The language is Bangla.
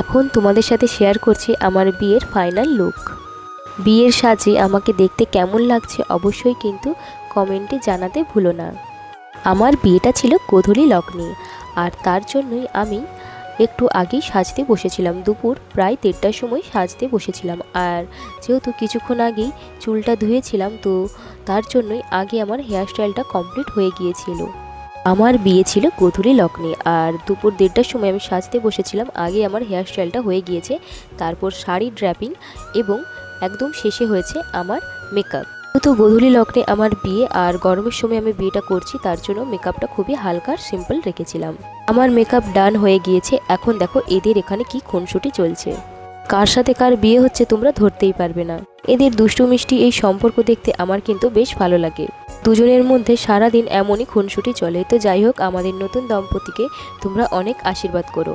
এখন তোমাদের সাথে শেয়ার করছি আমার বিয়ের ফাইনাল লুক। বিয়ের সাজে আমাকে দেখতে কেমন লাগছে অবশ্যই কিন্তু কমেন্টে জানাতে ভুলো না। আমার বিয়েটা ছিল গোধূলি লগ্নে, আর তার জন্যই আমি একটু আগেই সাজতে বসেছিলাম। দুপুর প্রায় 1:30টার সময় সাজতে বসেছিলাম, আর যেহেতু কিছুক্ষণ আগেই চুলটা ধুয়েছিলাম, তো তার জন্যই আগে আমার হেয়ারস্টাইলটা কমপ্লিট হয়ে গিয়েছিল। আমার বিয়ে ছিল গোধূলি লগ্নে, আর দুপুর 1:30টার সময় আমি সাজতে বসেছিলাম। আগে আমার হেয়ারস্টাইলটা হয়ে গিয়েছে, তারপর শাড়ি ড্র্যাপিং এবং একদম শেষে হয়েছে আমার মেকআপ। যেহেতু গোধূলি লগ্নে আমার বিয়ে আর গরমের সময় আমি বিয়েটা করছি, তার জন্য মেকআপটা খুবই হালকা সিম্পল রেখেছিলাম। আমার মেকআপ ডান হয়ে গিয়েছে। এখন দেখো এদের এখানে কি খুনসুটি চলছে। কার সাথে কার বিয়ে হচ্ছে তোমরা ধরতেই পারবে না। এদের দুষ্টু মিষ্টি এই সম্পর্ক দেখতে আমার কিন্তু বেশ ভালো লাগে। দুজনের মধ্যে সারাদিন এমনই খুনসুটি চলে। তো যাই হোক, আমাদের নতুন দম্পতিকে তোমরা অনেক আশীর্বাদ করো।